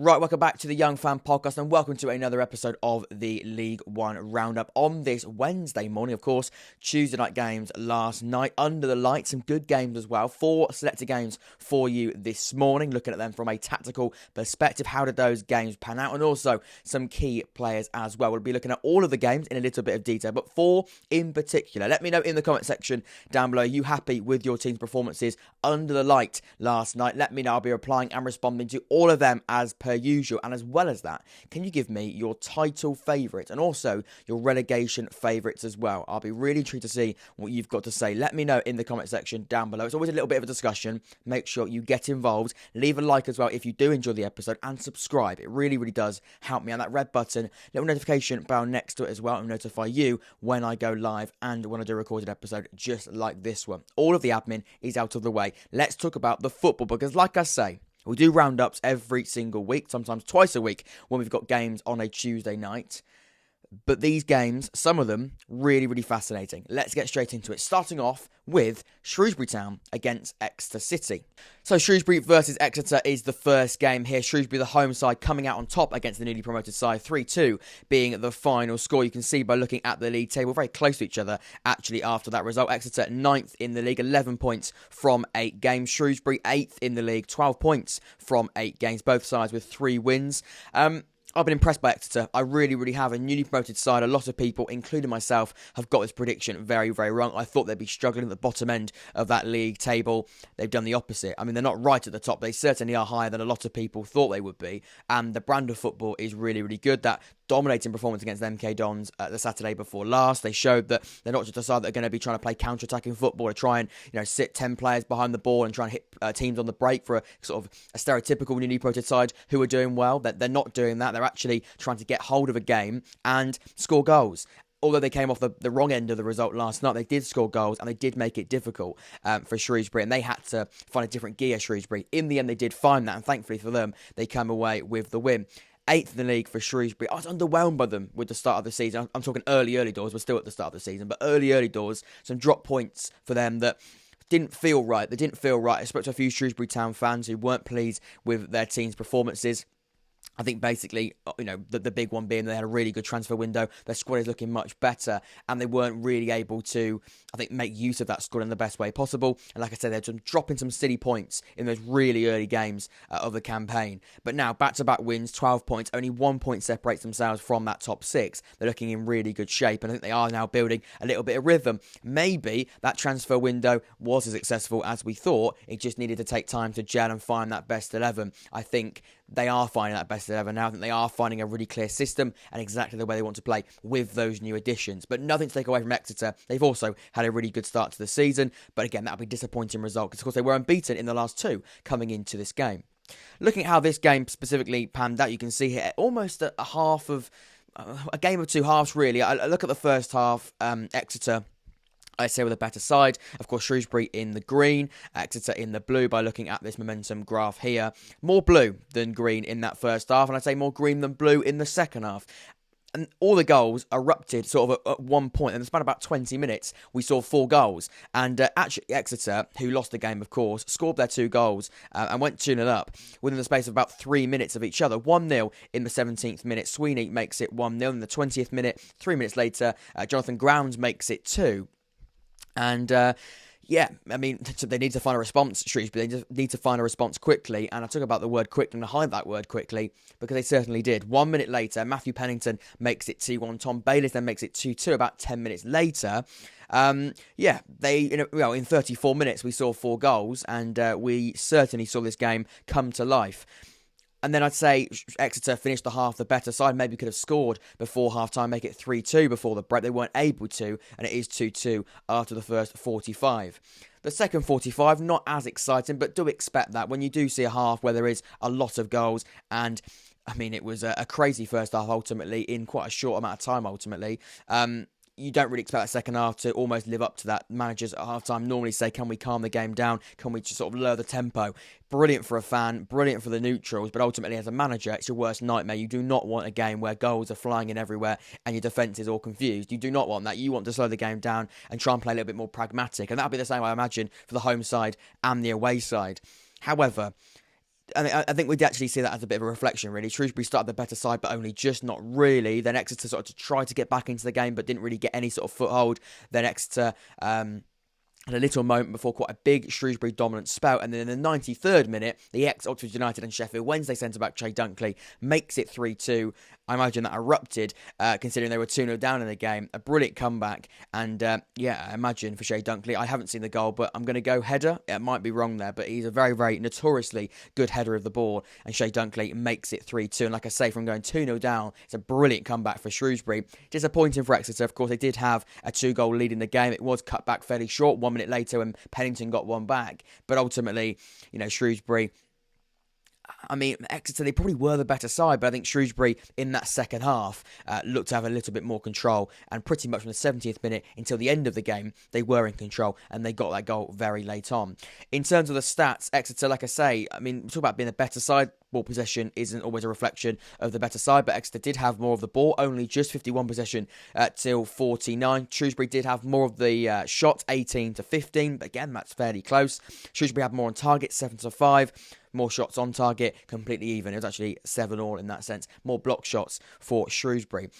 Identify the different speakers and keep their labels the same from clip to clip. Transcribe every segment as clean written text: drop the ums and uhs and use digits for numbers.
Speaker 1: Right, welcome back to the Young Fan Podcast and welcome to another episode of the League One Roundup on this Wednesday morning. Of course, Tuesday night games last night under the lights, some good games as well. 4 selected games for you this morning, looking at them from a tactical perspective. How did those games pan out? And also some key players as well. We'll be looking at all of the games in a little bit of detail, but 4 in particular. Let me know in the comment section down below, are you happy with your team's performances under the light last night? Let me know. I'll be replying and responding to all of them as per usual. And as well as that, can you give me your title favourites and also your relegation favourites as well? I'll be really intrigued to see what you've got to say. Let me know in the comment section down below. It's always a little bit of a discussion. Make sure you get involved. Leave a like as well if you do enjoy the episode and subscribe. It really, really does help me. And that red button, little notification bell next to it as well, will notify you when I go live and when I do a recorded episode just like this one. All of the admin is out of the way. Let's talk about the football because, like I say, we do roundups every single week, sometimes twice a week when we've got games on a Tuesday night. But these games, some of them, really, really fascinating. Let's get straight into it. Starting off with Shrewsbury Town against Exeter City. So Shrewsbury versus Exeter is the first game here. Shrewsbury, the home side, coming out on top against the newly promoted side. 3-2 being the final score. You can see by looking at the league table, very close to each other actually after that result. Exeter 9th in the league, 11 points from 8 games. Shrewsbury 8th in the league, 12 points from 8 games. Both sides with 3 wins. I've been impressed by Exeter. I really, really have. A newly promoted side. A lot of people, including myself, have got this prediction very, very wrong. I thought they'd be struggling at the bottom end of that league table. They've done the opposite. I mean, they're not right at the top. They certainly are higher than a lot of people thought they would be. And the brand of football is really, really good. That dominating performance against MK Dons the Saturday before last. They showed that they're not just a side that are going to be trying to play counter-attacking football, to try and sit 10 players behind the ball and try and hit teams on the break for a sort of a stereotypical newly promoted side who are doing well. They're not doing that. They're actually trying to get hold of a game and score goals. Although they came off the wrong end of the result last night, they did score goals and they did make it difficult for Shrewsbury, and they had to find a different gear, Shrewsbury. In the end, they did find that, and thankfully for them, they come away with the win. 8th in the league for Shrewsbury. I was underwhelmed by them with the start of the season. I'm talking early doors. We're still at the start of the season, but early doors, some drop points for them that didn't feel right. They didn't feel right. I spoke to a few Shrewsbury Town fans who weren't pleased with their team's performances. I think basically, the big one being they had a really good transfer window. Their squad is looking much better, and they weren't really able to, I think, make use of that squad in the best way possible. And like I said, they're dropping some silly points in those really early games of the campaign. But now, back-to-back wins, 12 points, only 1 point separates themselves from that top 6. They're looking in really good shape, and I think they are now building a little bit of rhythm. Maybe that transfer window was as successful as we thought. It just needed to take time to gel and find that best 11. I think they are finding that best 11 now. I think they are finding a really clear system and exactly the way they want to play with those new additions. But nothing to take away from Exeter. They've also had a really good start to the season. But again, that'll be a disappointing result because, of course, they were unbeaten in the last 2 coming into this game. Looking at how this game specifically panned out, you can see here almost a half of a game of 2 halves, really. I look at the first half, Exeter, I say, with a better side. Of course, Shrewsbury in the green, Exeter in the blue by looking at this momentum graph here. More blue than green in that first half, and I'd say more green than blue in the second half. And all the goals erupted sort of at one point. In the span of about 20 minutes, we saw 4 goals. And actually, Exeter, who lost the game, of course, scored their 2 goals and went 2-0 up within the space of about 3 minutes of each other. 1-0 in the 17th minute. Sweeney makes it 1-0 in the 20th minute. 3 minutes later, Jonathan Grounds makes it 2. And, I mean, they need to find a response, Shrewsbury. They need to find a response quickly. And I talk about the word quickly and I hide that word quickly because they certainly did. 1 minute later, Matthew Pennington makes it 2-1. Tom Bayliss then makes it 2-2 about 10 minutes later. In 34 minutes, we saw 4 goals and we certainly saw this game come to life. And then I'd say Exeter finished the half the better side. Maybe could have scored before half-time, make it 3-2 before the break. They weren't able to, and it is 2-2 after the first 45. The second 45, not as exciting, but do expect that when you do see a half where there is a lot of goals. And, I mean, it was a crazy first half, ultimately, in quite a short amount of time, ultimately. You don't really expect that second half to almost live up to that. Managers at half-time normally say, can we calm the game down? Can we just sort of lower the tempo? Brilliant for a fan, brilliant for the neutrals, but ultimately as a manager, it's your worst nightmare. You do not want a game where goals are flying in everywhere and your defence is all confused. You do not want that. You want to slow the game down and try and play a little bit more pragmatic. And that'll be the same, I imagine, for the home side and the away side. However, I think we'd actually see that as a bit of a reflection, really. Shrewsbury started the better side, but only just, not really. Then Exeter sort of tried to get back into the game, but didn't really get any sort of foothold. Then Exeter had a little moment before quite a big Shrewsbury dominant spout, and then in the 93rd minute, the ex-Oxford United and Sheffield Wednesday centre-back Che Dunkley makes it 3-2. I imagine that erupted, considering they were 2-0 down in the game. A brilliant comeback, and I imagine for Che Dunkley, I haven't seen the goal, but I'm going to go header. It might be wrong there, but he's a very, very notoriously good header of the ball, and Che Dunkley makes it 3-2. And like I say, from going 2-0 down, it's a brilliant comeback for Shrewsbury. Disappointing for Exeter, of course. They did have a 2-goal lead in the game. It was cut back fairly short, 1 minute later, when Pennington got one back. But ultimately, Shrewsbury, I mean, Exeter, they probably were the better side, but I think Shrewsbury in that second half looked to have a little bit more control, and pretty much from the 70th minute until the end of the game, they were in control, and they got that goal very late on. In terms of the stats, Exeter, like I say, I mean, talk about being a better side. Ball possession isn't always a reflection of the better side, but Exeter did have more of the ball, only just 51 possession till 49. Shrewsbury did have more of the shots, 18-15, but again, that's fairly close. Shrewsbury had more on target, 7-5. More shots on target, completely even. It was actually 7-all in that sense. More block shots for Shrewsbury.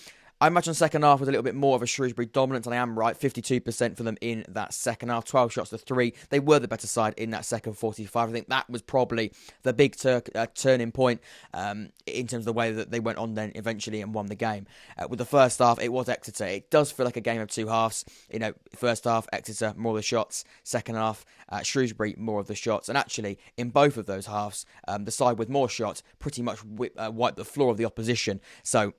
Speaker 1: I imagine the second half was a little bit more of a Shrewsbury dominance, and I am right. 52% for them in that second half. 12 shots to 3. They were the better side in that second 45. I think that was probably the big turning point in terms of the way that they went on then eventually and won the game. With the first half, it was Exeter. It does feel like a game of two halves. First half, Exeter, more of the shots. Second half, Shrewsbury, more of the shots. And actually, in both of those halves, the side with more shots pretty much wiped the floor of the opposition. So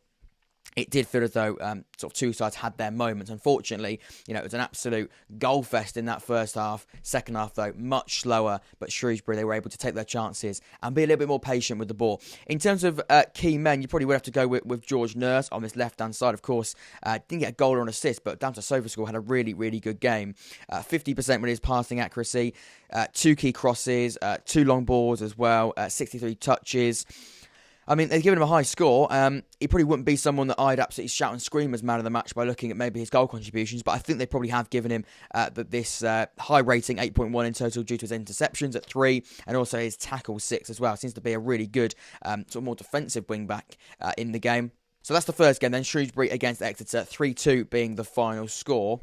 Speaker 1: it did feel as though sort of two sides had their moments. Unfortunately, it was an absolute goal fest in that first half. Second half, though, much slower. But Shrewsbury, they were able to take their chances and be a little bit more patient with the ball. In terms of key men, you probably would have to go with George Nurse on this left-hand side, of course. Didn't get a goal or an assist, but down to SofaScore had a really, really good game. 50% with his passing accuracy, 2 key crosses, 2 long balls as well, 63 touches. I mean, they've given him a high score. He probably wouldn't be someone that I'd absolutely shout and scream as man of the match by looking at maybe his goal contributions, but I think they probably have given him this high rating, 8.1 in total, due to his interceptions at 3, and also his tackles 6 as well. Seems to be a really good, sort of more defensive wing-back in the game. So that's the first game then, Shrewsbury against Exeter, 3-2 being the final score.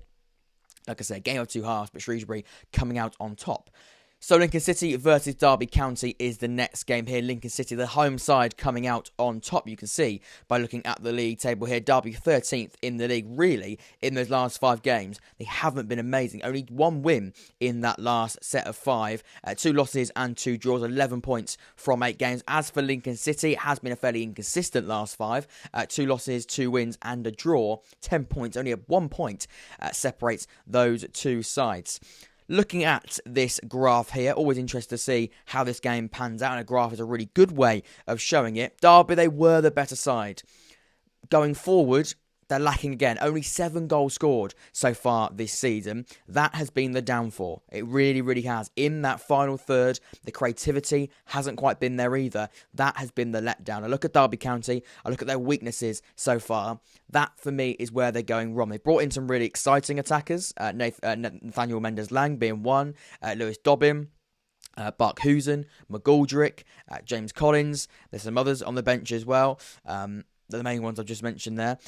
Speaker 1: Like I said, game of two halves, but Shrewsbury coming out on top. So Lincoln City versus Derby County is the next game here. Lincoln City, the home side, coming out on top, you can see by looking at the league table here. Derby 13th in the league. Really, in those last 5 games, they haven't been amazing. Only 1 win in that last set of 5. 2 losses and 2 draws, 11 points from 8 games. As for Lincoln City, it has been a fairly inconsistent last 5. 2 losses, 2 wins and a draw. 10 points, only 1 point separates those two sides. Looking at this graph here, always interested to see how this game pans out, and a graph is a really good way of showing it. Derby, they were the better side. Going forward, they're lacking again. Only 7 goals scored so far this season. That has been the downfall. It really, really has. In that final third, the creativity hasn't quite been there either. That has been the letdown. I look at Derby County. I look at their weaknesses so far. That, for me, is where they're going wrong. They brought in some really exciting attackers. Nathaniel Mendes-Lang being one. Lewis Dobbin. Bark Husen. McGoldrick. James Collins. There's some others on the bench as well. The main ones I've just mentioned there.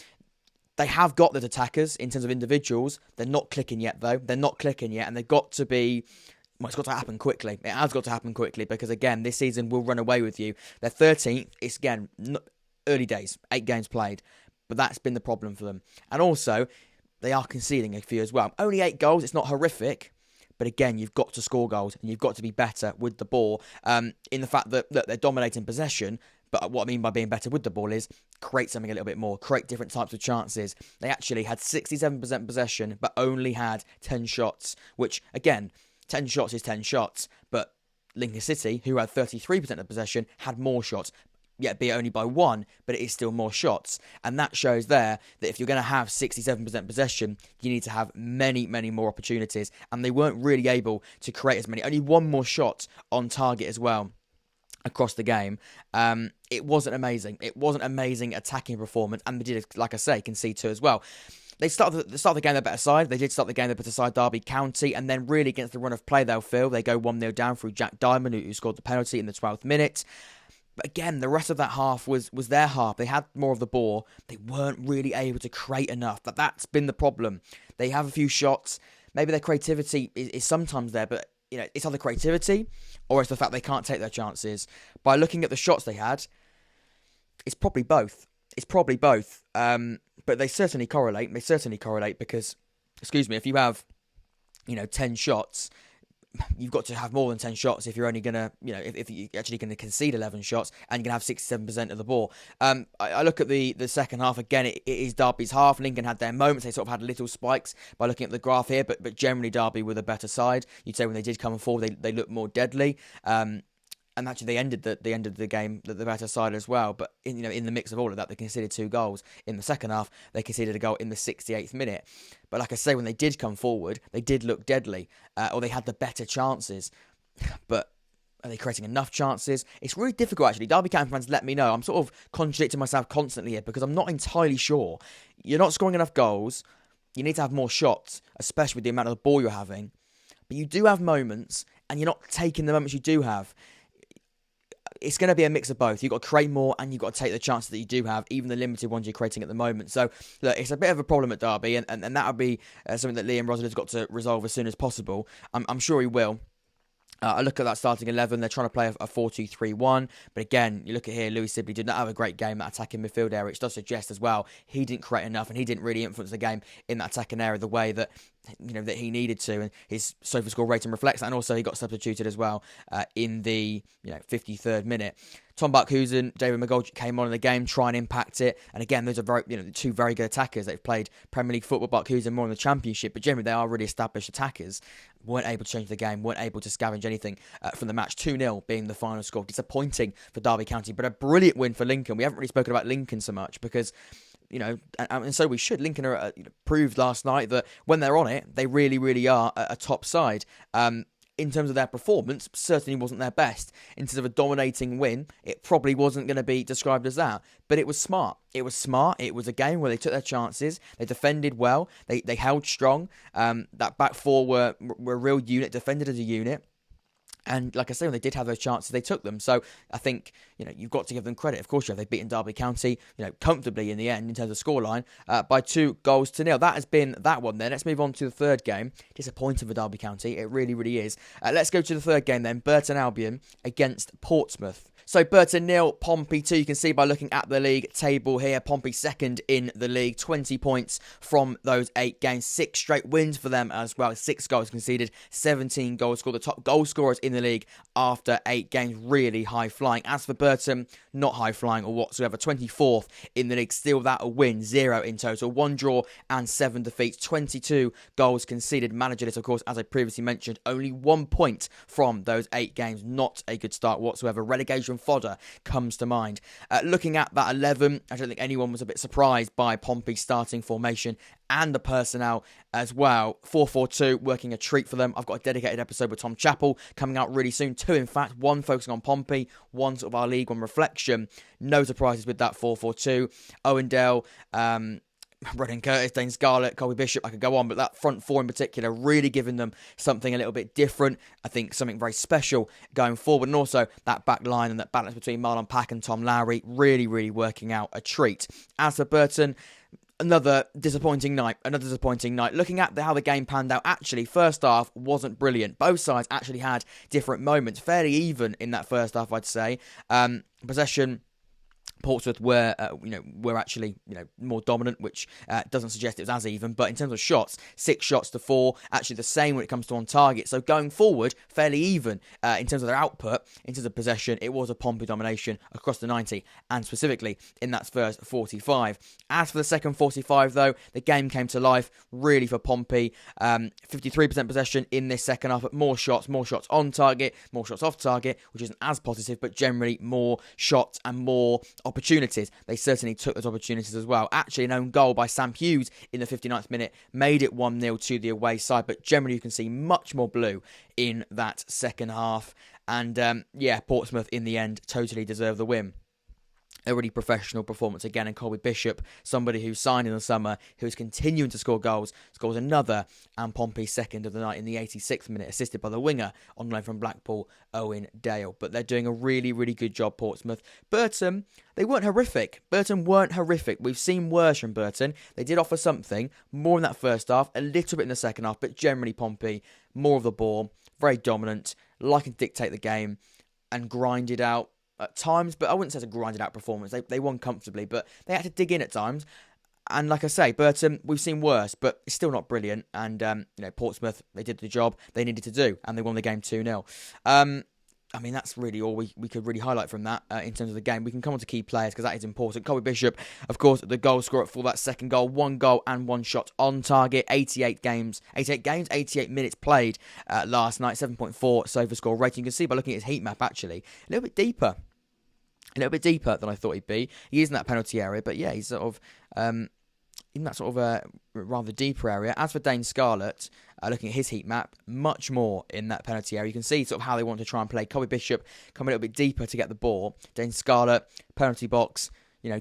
Speaker 1: They have got the attackers in terms of individuals. They're not clicking yet, though. They're not clicking yet, and they've got to be... Well, it's got to happen quickly. It has got to happen quickly because, again, this season will run away with you. They're 13th. It's, again, early days. 8 games played. But that's been the problem for them. And also, they are conceding a few as well. Only 8 goals. It's not horrific. But again, you've got to score goals and you've got to be better with the ball. In the fact that, look, they're dominating possession. But what I mean by being better with the ball is create something a little bit more, create different types of chances. They actually had 67% possession, but only had 10 shots, which, again, 10 shots is 10 shots. But Lincoln City, who had 33% of possession, had more shots. Yet be it only by 1, but it is still more shots. And that shows there that if you're going to have 67% possession, you need to have many, many more opportunities. And they weren't really able to create as many. Only 1 more shot on target as well. across the game. It wasn't amazing. It wasn't amazing attacking performance, and they did, like I say, concede 2 as well. They started the game the better side. They did start the game the better side, Derby County, and then really against the run of play they'll feel. They go 1-0 down through Jack Diamond, who scored the penalty in the 12th minute. But again, the rest of that half was their half. They had more of the ball. They weren't really able to create enough. That's been the problem. They have a few shots. Maybe their creativity is sometimes there, but it's either creativity or it's the fact they can't take their chances. By looking at the shots they had, it's probably both. But they certainly correlate. Because, if you have, 10 shots, you've got to have more than 10 shots if you're only going to, if you're actually going to concede 11 shots and you're going to have 67% of the ball. I look at the second half, again, it is Derby's half. Lincoln had their moments. They sort of had little spikes by looking at the graph here, but generally Derby were the better side. You'd say when they did come forward, they looked more deadly. And actually, they ended the game the better side as well. But in the mix of all of that, they conceded 2 goals in the second half. They conceded a goal in the 68th minute. But like I say, when they did come forward, they did look deadly, or they had the better chances. But are they creating enough chances? It's really difficult, actually. Derby County fans, let me know. I'm sort of contradicting myself constantly here because I'm not entirely sure. You're not scoring enough goals. You need to have more shots, especially with the amount of the ball you're having. But you do have moments, and you're not taking the moments you do have. It's going to be a mix of both. You've got to create more and you've got to take the chances that you do have, even the limited ones you're creating at the moment. So, look, it's a bit of a problem at Derby, and that would be something that Liam Rossiter's got to resolve as soon as possible. I'm sure he will. I look at that starting 11. They're trying to play a 4-2-3-1. But again, you look at here, Louis Sibley did not have a great game, that attacking midfield area, which does suggest as well he didn't create enough and he didn't really influence the game in that attacking area the way that that he needed to. And his Sofa score rating reflects that. And also he got substituted as well in the 53rd minute. Tom Buckhusen, David McGoldrick came on in the game, try and impact it. And again, those are two very good attackers. They've played Premier League football, Buckhusen more in the Championship, but generally they are really established attackers. Weren't able to change the game, weren't able to scavenge anything from the match. 2-0 being the final score. Disappointing for Derby County, but a brilliant win for Lincoln. We haven't really spoken about Lincoln so much because and so we should. Lincoln are proved last night that when they're on it, they really, really are a top side. In terms of their performance, certainly wasn't their best. In terms of a dominating win, it probably wasn't going to be described as that. But it was smart. It was a game where they took their chances. They defended well. They held strong. That back four were a real unit, defended as a unit. And like I say, when they did have those chances, they took them. So I think, you've got to give them credit. Of course, they've beaten Derby County, comfortably in the end in terms of scoreline by 2-0. That has been that one then. Let's move on to the third game. Disappointing for Derby County. It really, really is. Let's go to the third game then. Burton Albion against Portsmouth. So Burton 0, Pompey 2. You can see by looking at the league table here, Pompey second in the league. 20 points from those 8 games. 6 straight wins for them as well. 6 goals conceded, 17 goals scored. The top goal scorers in the league after 8 games. Really high flying. As for Burton, not high flying or whatsoever. 24th in the league. Still that a win. 0 in total. 1 draw and 7 defeats. 22 goals conceded. Managerless, of course, as I previously mentioned. Only 1 point from those 8 games. Not a good start whatsoever. Relegation fodder comes to mind. Looking at that 11, I don't think anyone was a bit surprised by Pompey's starting formation and the personnel as well. 4-4-2, working a treat for them. I've got a dedicated episode with Tom Chappell coming out really soon. 2, in fact. 1 focusing on Pompey, 1 sort of our League One reflection. No surprises with that 4-4-2. Owendale, Brennan Curtis, Dane Scarlett, Colby Bishop, I could go on, but that front 4 in particular really giving them something a little bit different. I think something very special going forward. And also that back line and that balance between Marlon Pack and Tom Lowry really, really working out a treat. As for Burton, another disappointing night. Looking at how the game panned out, actually, first half wasn't brilliant. Both sides actually had different moments. Fairly even in that first half, I'd say. Possession, Portsmouth were actually more dominant, which doesn't suggest it was as even. But in terms of shots, 6 shots to 4, actually the same when it comes to on target. So going forward, fairly even in terms of their output. In terms of possession, it was a Pompey domination across the 90, and specifically in that first 45. As for the second 45, though, the game came to life really for Pompey. 53% possession in this second half, but more shots on target, more shots off target, which isn't as positive, but generally more shots and more opportunities. They certainly took those opportunities as well. Actually, an own goal by Sam Hughes in the 59th minute made it 1-0 to the away side, but generally you can see much more blue in that second half. And Portsmouth in the end totally deserved the win. A really professional performance again, and Colby Bishop, somebody who signed in the summer, who is continuing to score goals, scores another and Pompey second of the night in the 86th minute, assisted by the winger on loan from Blackpool, Owen Dale. But they're doing a really, really good job, Portsmouth. Burton, they weren't horrific. We've seen worse from Burton. They did offer something, more in that first half, a little bit in the second half, but generally Pompey, more of the ball, very dominant, liking to dictate the game and grind it out at times, but I wouldn't say it's a grinded out performance. They won comfortably, but they had to dig in at times. And like I say, Burton, we've seen worse, but it's still not brilliant. And Portsmouth, they did the job they needed to do, and they won the game 2-0. That's really all we could really highlight from that in terms of the game. We can come on to key players because that is important. Colby Bishop, of course, the goal scorer for that second goal. 1 goal and 1 shot on target. 88 minutes played last night. 7.4 SOFA score rating. You can see by looking at his heat map, actually, a little bit deeper than I thought he'd be. He is in that penalty area, but yeah, he's sort of in that sort of a rather deeper area. As for Dane Scarlett, looking at his heat map, much more in that penalty area. You can see sort of how they want to try and play. Colby Bishop come a little bit deeper to get the ball. Dane Scarlett, penalty box,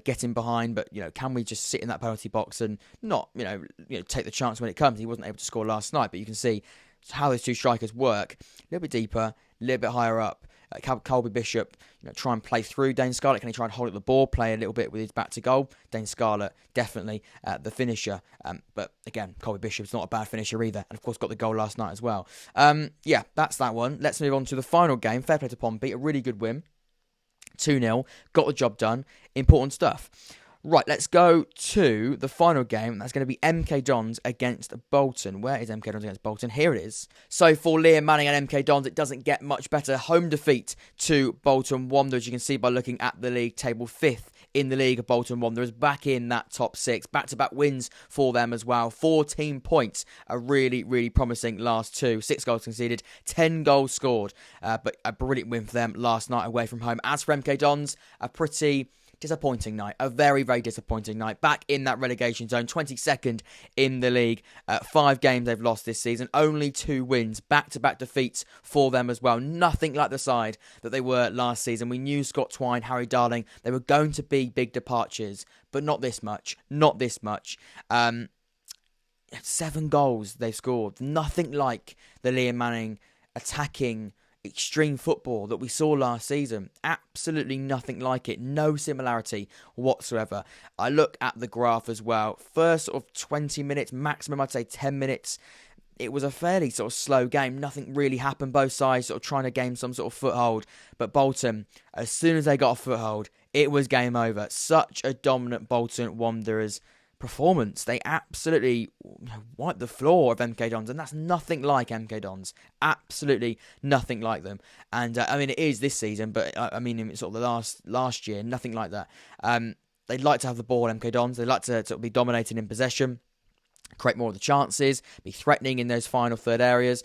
Speaker 1: getting behind, but can we just sit in that penalty box and not take the chance when it comes? He wasn't able to score last night, but you can see how those two strikers work. A little bit deeper, a little bit higher up. Colby Bishop, try and play through Dane Scarlett. Can he try and hold up the ball, play a little bit with his back to goal? Dane Scarlett, definitely the finisher. But again, Colby Bishop's not a bad finisher either. And of course, got the goal last night as well. That's that one. Let's move on to the final game. Fair play to Pompey. A really good win. 2-0. Got the job done. Important stuff. Right, let's go to the final game. That's going to be MK Dons against Bolton. Where is MK Dons against Bolton? Here it is. So for Liam Manning and MK Dons, it doesn't get much better. Home defeat to Bolton Wanderers. You can see by looking at the league table, 5th in the league of Bolton Wanderers, back in that top 6. Back-to-back wins for them as well. 14 points. A really, really promising last 2. 6 goals conceded, 10 goals scored. But a brilliant win for them last night away from home. As for MK Dons, a pretty disappointing night. A very, very disappointing night. Back in that relegation zone, 22nd in the league. 5 games they've lost this season. Only 2 wins. Back-to-back defeats for them as well. Nothing like the side that they were last season. We knew Scott Twine, Harry Darling, they were going to be big departures, but not this much. 7 goals they've scored. Nothing like the Liam Manning attacking extreme football that we saw last season. Absolutely nothing like it. No similarity whatsoever. I look at the graph as well. First sort of 20 minutes, maximum I'd say 10 minutes. It was a fairly sort of slow game. Nothing really happened. Both sides sort of trying to gain some sort of foothold. But Bolton, as soon as they got a foothold, it was game over. Such a dominant Bolton Wanderers performance. They absolutely wiped the floor of MK Dons, and that's nothing like MK Dons. Absolutely nothing like them. And it is this season, but in sort of the last year, nothing like that. They'd like to have the ball, MK Dons. They'd like to sort of be dominating in possession, create more of the chances, be threatening in those final third areas,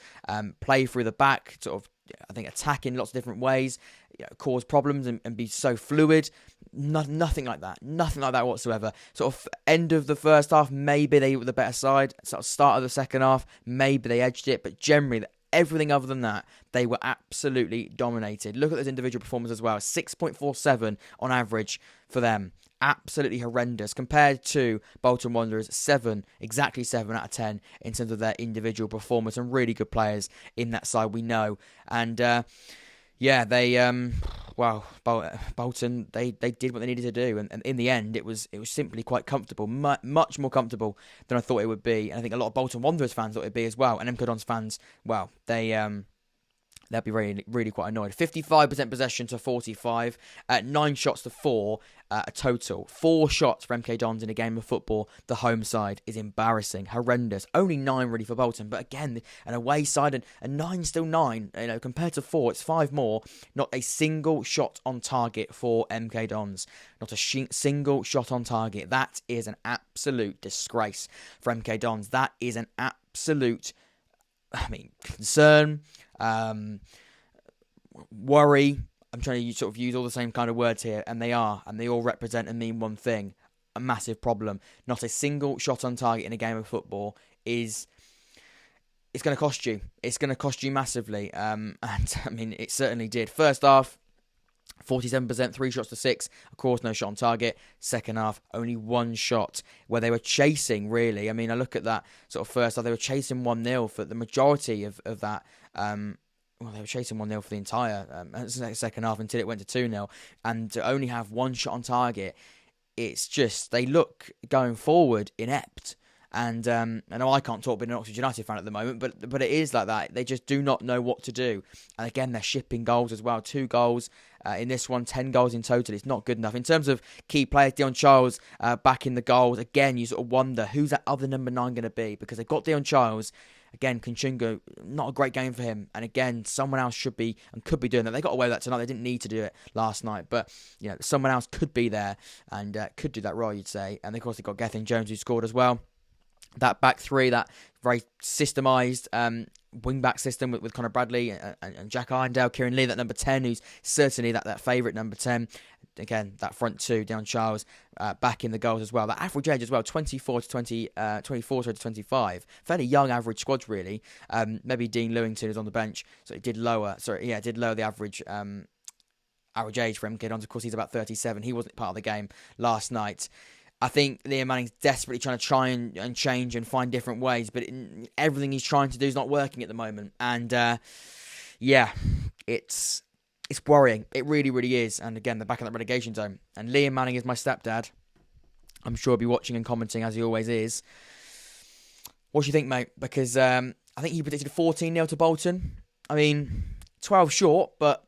Speaker 1: play through the back, sort of, I think, attack in lots of different ways, cause problems and be so fluid. Nothing like that. Nothing like that whatsoever. Sort of end of the first half, maybe they were the better side. Sort of start of the second half, maybe they edged it. But generally, everything other than that, they were absolutely dominated. Look at those individual performances as well. 6.47 on average for them. Absolutely horrendous compared to Bolton Wanderers. 7, exactly 7 out of 10 in terms of their individual performance, and really good players in that side, we know. And Bolton, they did what they needed to do, and in the end, it was simply quite comfortable, much more comfortable than I thought it would be. And I think a lot of Bolton Wanderers fans thought it'd be as well, and MK Dons fans, well, they'll be really, really quite annoyed. 55% possession to 45, 9 shots to 4, a total. 4 shots for MK Dons in a game of football. The home side is embarrassing, horrendous. Only 9 really for Bolton, but again, an away side, and 9 still 9. Compared to 4, it's 5 more. Not a single shot on target for MK Dons. Not a single shot on target. That is an absolute disgrace for MK Dons. That is an absolute, concern. Worry. I'm trying to use all the same kind of words here, and they all represent and mean one thing: a massive problem. Not a single shot on target in a game of football it's going to cost you. It's going to cost you massively. And I mean, it certainly did. First half, 47%, 3 shots to 6. Of course, no shot on target. Second half, only 1 shot, where they were chasing, really. I mean, I look at that sort of first half, they were chasing 1-0 for the majority of that. They were chasing 1-0 for the entire second half until it went to 2-0. And to only have 1 shot on target, it's just, they look going forward inept. And I know I can't talk being an Oxford United fan at the moment, but it is like that. They just do not know what to do. And again, they're shipping goals as well. 2 goals in this one, 10 goals in total. It's not good enough. In terms of key players, Dion Charles back in the goals. Again, you sort of wonder, who's that other number 9 going to be? Because they've got Dion Charles. Again, Kunchungu, not a great game for him. And again, someone else should be and could be doing that. They got away with that tonight. They didn't need to do it last night. But, someone else could be there and could do that role, you'd say. And, of course, they've got Gethin Jones, who scored as well. That back three, that very systemised wing-back system with Conor Bradley and Jack Irondale, Kieran Lee, that number 10, who's certainly that favourite number 10. Again, that front two, Dion Charles, back in the goals as well. That average age as well, 24 to 25. Fairly young average squads, really. Maybe Dean Lewington is on the bench, so it did lower the average age for him. Of course, he's about 37. He wasn't part of the game last night. I think Liam Manning's desperately trying and change and find different ways, but everything he's trying to do is not working at the moment. And it's worrying. It really, really is. And again, they're back in that relegation zone. And Liam Manning is my stepdad. I'm sure he'll be watching and commenting as he always is. What do you think, mate? Because I think he predicted 14-0 to Bolton. I mean, 12 short, but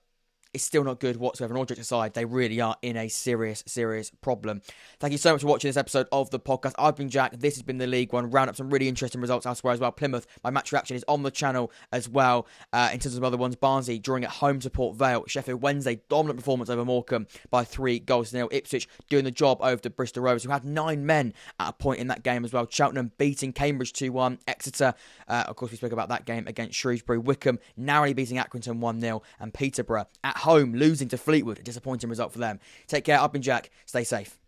Speaker 1: it's still not good whatsoever. And all jokes aside, they really are in a serious, serious problem. Thank you so much for watching this episode of the podcast. I've been Jack. This has been the League One Roundup. Some really interesting results elsewhere as well. Plymouth, my match reaction is on the channel as well. In terms of other ones, Barnsley drawing at home to Port Vale. Sheffield Wednesday, dominant performance over Morecambe by 3-0. Ipswich doing the job over to Bristol Rovers, who had 9 men at a point in that game as well. Cheltenham beating Cambridge 2-1. Exeter, of course, we spoke about that game against Shrewsbury. Wickham narrowly beating Accrington 1-0. And Peterborough at home losing to Fleetwood. A disappointing result for them. Take care. I've been Jack. Stay safe.